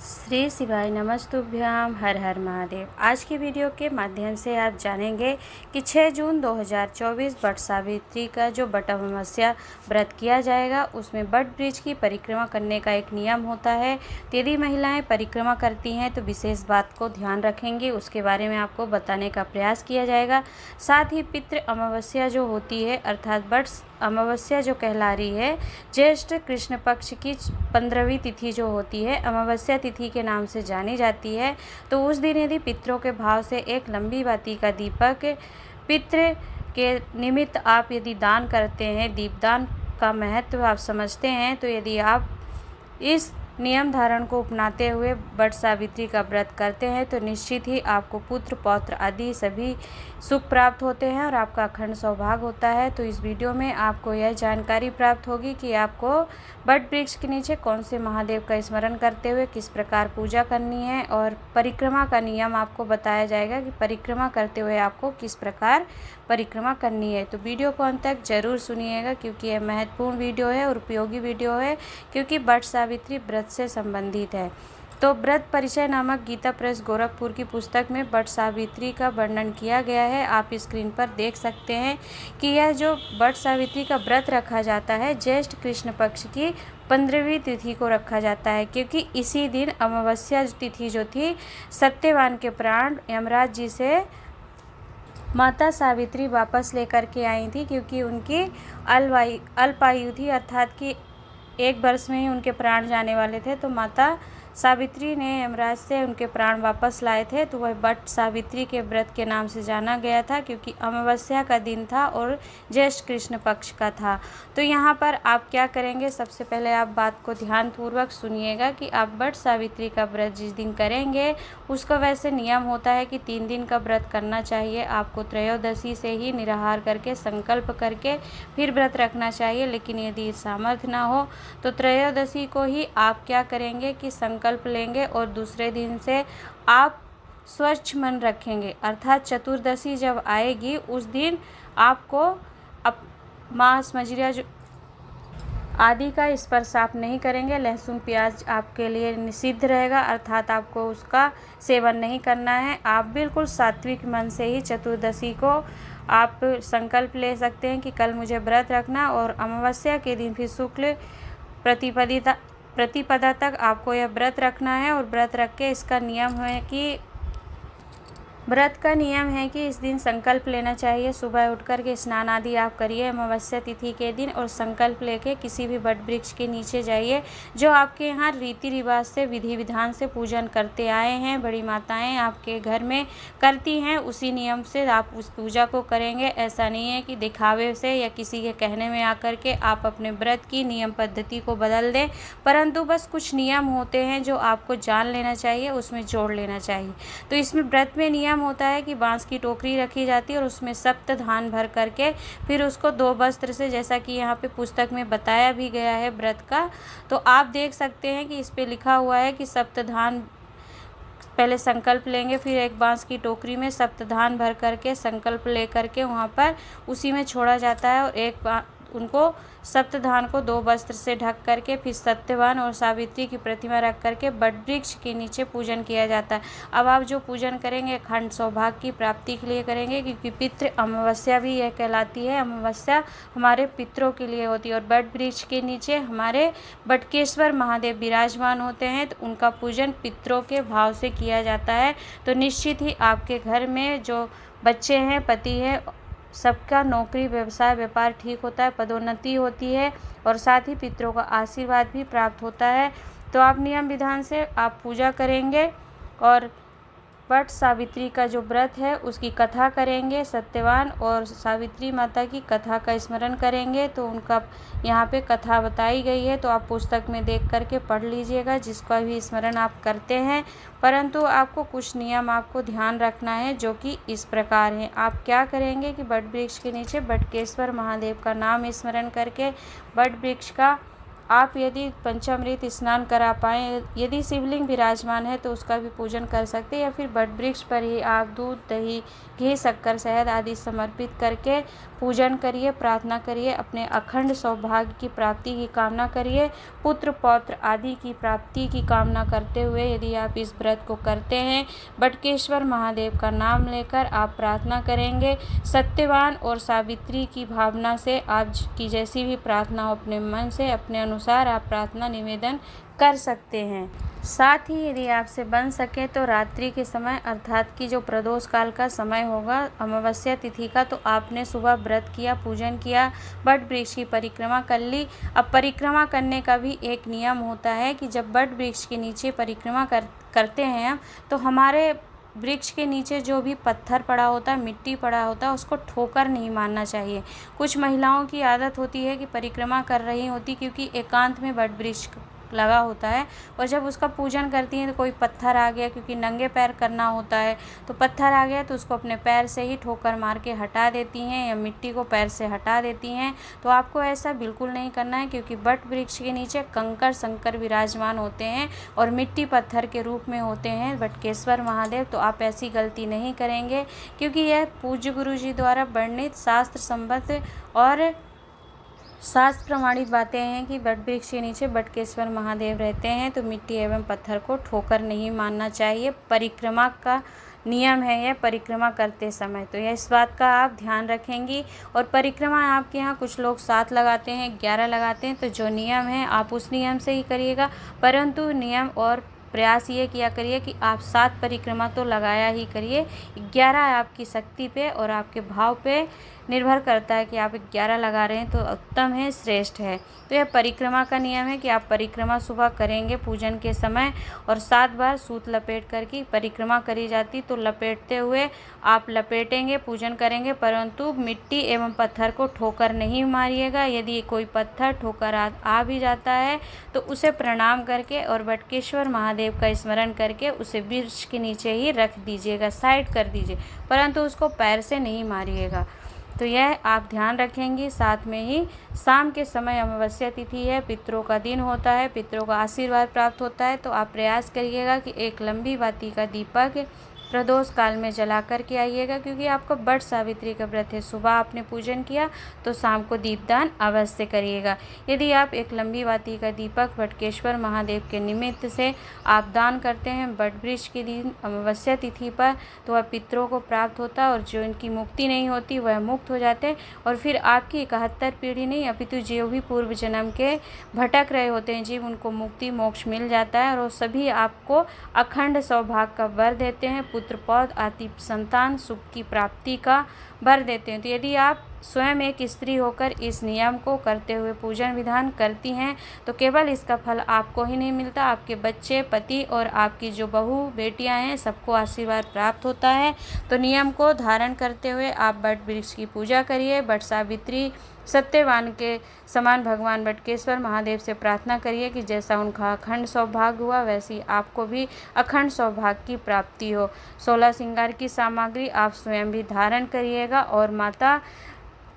श्री शिवाय नमस्तुभ्याम। हर हर महादेव। आज की वीडियो के माध्यम से आप जानेंगे कि 6 जून 2024 वट सावित्री का जो बट अमावस्या व्रत किया जाएगा उसमें वट वृक्ष की परिक्रमा करने का एक नियम होता है। तो यदि महिलाएं परिक्रमा करती हैं तो विशेष बात को ध्यान रखेंगे, उसके बारे में आपको बताने का प्रयास किया जाएगा। साथ ही पितृ अमावस्या जो होती है अर्थात वट अमावस्या जो कहला रही है, ज्येष्ठ कृष्ण पक्ष की 15वीं तिथि जो होती है अमावस्या तिथि के नाम से जानी जाती है। तो उस दिन यदि पितरों के भाव से एक लंबी बाती का दीपक पितृ के निमित्त आप यदि दान करते हैं, दीपदान का महत्व आप समझते हैं, तो यदि आप इस नियम धारण को अपनाते हुए वट सावित्री का व्रत करते हैं तो निश्चित ही आपको पुत्र पौत्र आदि सभी सुख प्राप्त होते हैं और आपका अखंड सौभाग्य होता है। तो इस वीडियो में आपको यह जानकारी प्राप्त होगी कि आपको वट वृक्ष के नीचे कौन से महादेव का स्मरण करते हुए किस प्रकार पूजा करनी है, और परिक्रमा का नियम आपको बताया जाएगा कि परिक्रमा करते हुए आपको किस प्रकार परिक्रमा करनी है। तो वीडियो को अंत तक जरूर सुनिएगा क्योंकि यह महत्वपूर्ण वीडियो है और उपयोगी वीडियो है, क्योंकि वट सावित्री व्रत से संबंधित है। तो व्रत परिचय नामक गीता प्रेस गोरखपुर की पुस्तक में वट सावित्री का वर्णन किया गया है। आप स्क्रीन पर देख सकते हैं कि यह जो वट सावित्री का व्रत रखा जाता है ज्येष्ठ कृष्ण पक्ष की 15वीं तिथि को रखा जाता है, क्योंकि इसी दिन अमावस्या तिथि जो थी सत्यवान के प्राण यमराज जी से माता सावित्री वापस लेकर के आई थी, क्योंकि उनकी अल्पायु थी, अर्थात कि 1 वर्ष में ही उनके प्राण जाने वाले थे। तो माता सावित्री ने यमराज से उनके प्राण वापस लाए थे। तो वह वट सावित्री के व्रत के नाम से जाना गया था, क्योंकि अमावस्या का दिन था और ज्येष्ठ कृष्ण पक्ष का था। तो यहाँ पर आप क्या करेंगे, सबसे पहले आप बात को ध्यानपूर्वक सुनिएगा कि आप वट सावित्री का व्रत जिस दिन करेंगे उसका वैसे नियम होता है कि 3 दिन का व्रत करना चाहिए। आपको त्रयोदशी से ही निराहार करके संकल्प करके फिर व्रत रखना चाहिए, लेकिन यदि सामर्थ्य ना हो तो त्रयोदशी को ही आप क्या करेंगे कि संकल्प लेंगे और दूसरे दिन से आप स्वच्छ मन रखेंगे, अर्थात चतुर्दशी जब आएगी उस दिन आपको अब मांस मदिरा आदि का स्पर्श आप नहीं करेंगे। लहसुन प्याज आपके लिए निषिद्ध रहेगा, अर्थात आपको उसका सेवन नहीं करना है। आप बिल्कुल सात्विक मन से ही चतुर्दशी को आप संकल्प ले सकते हैं कि कल मुझे व्रत रखना, और अमावस्या के दिन फिर शुक्ल प्रतिपदा तक आपको यह व्रत रखना है। और व्रत रख के इसका नियम है कि व्रत का नियम है कि इस दिन संकल्प लेना चाहिए। सुबह उठ कर के स्नान आदि आप करिए अमावस्या तिथि के दिन, और संकल्प लेके किसी भी वट वृक्ष के नीचे जाइए जो आपके यहाँ रीति रिवाज से विधि विधान से पूजन करते आए हैं, बड़ी माताएं आपके घर में करती हैं, उसी नियम से आप उस पूजा को करेंगे। ऐसा नहीं है कि दिखावे से या किसी के कहने में आकर के आप अपने व्रत की नियम पद्धति को बदल दें, परंतु बस कुछ नियम होते हैं जो आपको जान लेना चाहिए, उसमें जोड़ लेना चाहिए। तो इसमें व्रत में नियम होता है कि बांस की टोकरी रखी जाती है और उसमें सप्त धान भर करके फिर उसको 2 वस्त्र से, जैसा कि यहाँ पे पुस्तक में बताया भी गया है व्रत का, तो आप देख सकते हैं कि इस पे लिखा हुआ है कि सप्त धान पहले संकल्प लेंगे, फिर एक बांस की टोकरी में सप्त धान भर करके संकल्प ले करके वहाँ पर उसी में छोड़ा जाता है, और उनको सप्त धान को 2 वस्त्र से ढक करके फिर सत्यवान और सावित्री की प्रतिमा रख करके वट वृक्ष के नीचे पूजन किया जाता है। अब आप जो पूजन करेंगे अखंड सौभाग्य की प्राप्ति के लिए करेंगे, क्योंकि पितृ अमावस्या भी यह कहलाती है। अमावस्या हमारे पितरों के लिए होती है, और वट वृक्ष के नीचे हमारे बटकेश्वर महादेव विराजमान होते हैं, तो उनका पूजन पितरों के भाव से किया जाता है। तो निश्चित ही आपके घर में जो बच्चे हैं, पति है, सबका नौकरी व्यवसाय व्यापार ठीक होता है, पदोन्नति होती है, और साथ ही पितरों का आशीर्वाद भी प्राप्त होता है। तो आप नियम विधान से आप पूजा करेंगे और वट सावित्री का जो व्रत है उसकी कथा करेंगे, सत्यवान और सावित्री माता की कथा का स्मरण करेंगे। तो उनका यहाँ पे कथा बताई गई है, तो आप पुस्तक में देख करके पढ़ लीजिएगा जिसका भी स्मरण आप करते हैं। परंतु आपको कुछ नियम आपको ध्यान रखना है जो कि इस प्रकार हैं। आप क्या करेंगे कि वट वृक्ष के नीचे बटकेश्वर महादेव का नाम स्मरण करके वट वृक्ष का आप यदि पंचामृत स्नान करा पाएँ, यदि शिवलिंग विराजमान है तो उसका भी पूजन कर सकते हैं, या फिर बट वृक्ष पर ही आप दूध, दही, घी, शक्कर, शहद आदि समर्पित करके पूजन करिए, प्रार्थना करिए, अपने अखंड सौभाग्य की प्राप्ति की कामना करिए, पुत्र पौत्र आदि की प्राप्ति की कामना करते हुए यदि आप इस व्रत को करते हैं, बटकेश्वर महादेव का नाम लेकर आप प्रार्थना करेंगे, सत्यवान और सावित्री की भावना से आप की जैसी भी प्रार्थना हो अपने मन से अपने अनुसार आप प्रार्थना निवेदन कर सकते हैं। साथ ही यदि आपसे बन सके तो रात्रि के समय अर्थात कि जो प्रदोष काल का समय होगा अमावस्या तिथि का, तो आपने सुबह व्रत किया, पूजन किया, बट वृक्ष की परिक्रमा कर ली। अब परिक्रमा करने का भी एक नियम होता है कि जब बट वृक्ष के नीचे परिक्रमा करते हैं हम, तो हमारे वृक्ष के नीचे जो भी पत्थर पड़ा होता है, मिट्टी पड़ा होता है, उसको ठोकर नहीं मारना चाहिए। कुछ महिलाओं की आदत होती है कि परिक्रमा कर रही होती क्योंकि एकांत में बट वृक्ष लगा होता है, और जब उसका पूजन करती हैं तो कोई पत्थर आ गया, क्योंकि नंगे पैर करना होता है, तो पत्थर आ गया तो उसको अपने पैर से ही ठोकर मार के हटा देती हैं या मिट्टी को पैर से हटा देती हैं। तो आपको ऐसा बिल्कुल नहीं करना है, क्योंकि बट वृक्ष के नीचे कंकर शंकर विराजमान होते हैं और मिट्टी पत्थर के रूप में होते हैं बटकेश्वर महादेव। तो आप ऐसी गलती नहीं करेंगे, क्योंकि यह पूज्य गुरु जी द्वारा वर्णित शास्त्र संबद्ध और शास्त्र प्रमाणित बातें हैं कि बट वृक्ष के नीचे बटकेश्वर महादेव रहते हैं, तो मिट्टी एवं पत्थर को ठोकर नहीं मारना चाहिए। परिक्रमा का नियम है यह, परिक्रमा करते समय, तो यह इस बात का आप ध्यान रखेंगी। और परिक्रमा आपके यहाँ कुछ लोग 7 लगाते हैं, 11 लगाते हैं, तो जो नियम है आप उस नियम से ही करिएगा, परंतु नियम और प्रयास ये किया करिए कि आप 7 परिक्रमा तो लगाया ही करिए। 11 आपकी शक्ति पे और आपके भाव पे निर्भर करता है कि आप 11 लगा रहे हैं तो उत्तम है, श्रेष्ठ है। तो यह परिक्रमा का नियम है कि आप परिक्रमा सुबह करेंगे पूजन के समय, और 7 बार सूत लपेट करके परिक्रमा करी जाती, तो लपेटते हुए आप लपेटेंगे, पूजन करेंगे, परंतु मिट्टी एवं पत्थर को ठोकर नहीं मारिएगा। यदि कोई पत्थर ठोकर आ भी जाता है तो उसे प्रणाम करके और बटकेश्वर महादेव का स्मरण करके उसे वृक्ष के नीचे ही रख दीजिएगा, साइड कर दीजिए, परंतु उसको पैर से नहीं मारिएगा। तो यह आप ध्यान रखेंगी। साथ में ही शाम के समय अमावस्या तिथि है, पितरों का दिन होता है, पितरों का आशीर्वाद प्राप्त होता है, तो आप प्रयास करिएगा कि एक लंबी बाती का दीपक प्रदोष काल में जला करके आइएगा, क्योंकि आपका बट सावित्री का व्रत है। सुबह आपने पूजन किया तो शाम को दीपदान अवश्य करिएगा। यदि आप एक लंबी बाती का दीपक बटकेश्वर महादेव के निमित्त से आप दान करते हैं बट वृक्ष के दिन अमावस्या तिथि पर, तो वह पितरों को प्राप्त होता है, और जो इनकी मुक्ति नहीं होती वह मुक्त हो जाते हैं, और फिर आपकी 71 पीढ़ी नहीं अपितु जो भी पूर्व जन्म के भटक रहे होते हैं जीव, उनको मुक्ति मोक्ष मिल जाता है, और वो सभी आपको अखंड सौभाग्य का वर देते हैं, पुत्र पौत्र आदि संतान सुख की प्राप्ति का वर देते हैं। तो यदि आप स्वयं एक स्त्री होकर इस नियम को करते हुए पूजन विधान करती हैं, तो केवल इसका फल आपको ही नहीं मिलता, आपके बच्चे, पति और आपकी जो बहू बेटियां हैं सबको आशीर्वाद प्राप्त होता है। तो नियम को धारण करते हुए आप बट वृक्ष की पूजा करिए, बट सावित्री सत्यवान के समान भगवान बटकेश्वर महादेव से प्रार्थना करिए कि जैसा उनका अखंड सौभाग्य हुआ वैसी आपको भी अखंड सौभाग्य की प्राप्ति हो। 16 श्रृंगार की सामग्री आप स्वयं भी धारण करिएगा, और माता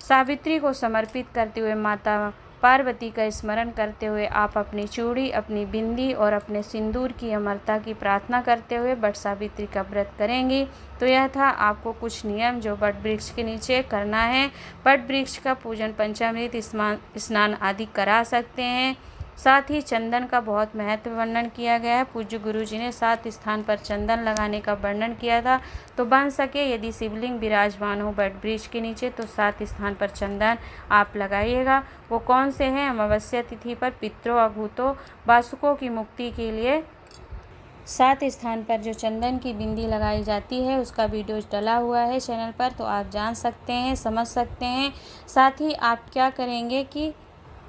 सावित्री को समर्पित करते हुए माता पार्वती का स्मरण करते हुए आप अपनी चूड़ी, अपनी बिंदी और अपने सिंदूर की अमरता की प्रार्थना करते हुए बट सावित्री का व्रत करेंगी। तो यह था आपको कुछ नियम जो बट वृक्ष के नीचे करना है। बट वृक्ष का पूजन पंचामृत स्नान आदि करा सकते हैं। साथ ही चंदन का बहुत महत्व वर्णन किया गया है। पूज्य गुरु जी ने 7 स्थान पर चंदन लगाने का वर्णन किया था। तो बन सके यदि शिवलिंग विराजमान हो बट वृक्ष के नीचे तो 7 स्थान पर चंदन आप लगाइएगा। वो कौन से हैं? अमावस्या तिथि पर पितरों, अघूतों, वासुकों की मुक्ति के लिए 7 स्थान पर जो चंदन की बिंदी लगाई जाती है उसका वीडियो डला हुआ है चैनल पर, तो आप जान सकते हैं, समझ सकते हैं। साथ ही आप क्या करेंगे कि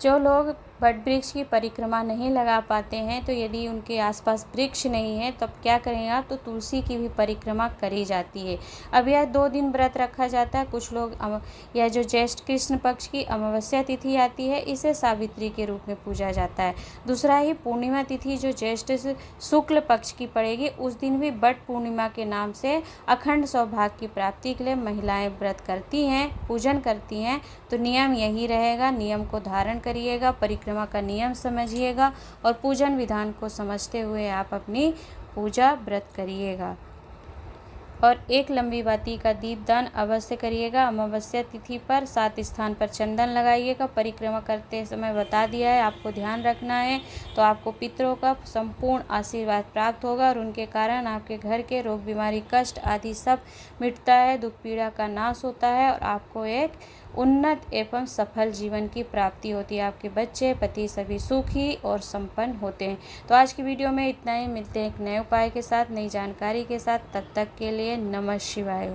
जो लोग बट वृक्ष की परिक्रमा नहीं लगा पाते हैं, तो यदि उनके आसपास वृक्ष नहीं है तब क्या करेंगे तो तुलसी की भी परिक्रमा करी जाती है। अब यह 2 दिन व्रत रखा जाता है। कुछ लोग यह जो ज्येष्ठ कृष्ण पक्ष की अमावस्या तिथि आती है इसे सावित्री के रूप में पूजा जाता है। दूसरा ही पूर्णिमा तिथि जो ज्येष्ठ शुक्ल पक्ष की पड़ेगी उस दिन भी बट पूर्णिमा के नाम से अखंड सौभाग्य की प्राप्ति के लिए महिलाएं व्रत करती हैं, पूजन करती हैं। तो नियम यही रहेगा, नियम को धारण करिएगा, परिक्रमा परिक्रमा का नियम समझिएगा और पूजन विधान को समझते हुए आप अपनी पूजा व्रत करिएगा। और एक लंबी बाती का दीपदान अवश्य करिएगा। अमावस्या तिथि पर 7 स्थान पर चंदन लगाइएगा। परिक्रमा करते समय बता दिया है, आपको ध्यान रखना है। तो आपको पितरों का संपूर्ण आशीर्वाद प्राप्त होगा और उनके कारण आपके घर के रोग बीमारी कष्ट आदि सब मिटता है, दुख पीड़ा का नाश होता है और आपको एक उन्नत एवं सफल जीवन की प्राप्ति होती है। आपके बच्चे पति सभी सुखी और संपन्न होते हैं। तो आज की वीडियो में इतना ही। मिलते हैं एक नए उपाय के साथ, नई जानकारी के साथ। तब तक के लिए नमः शिवाय।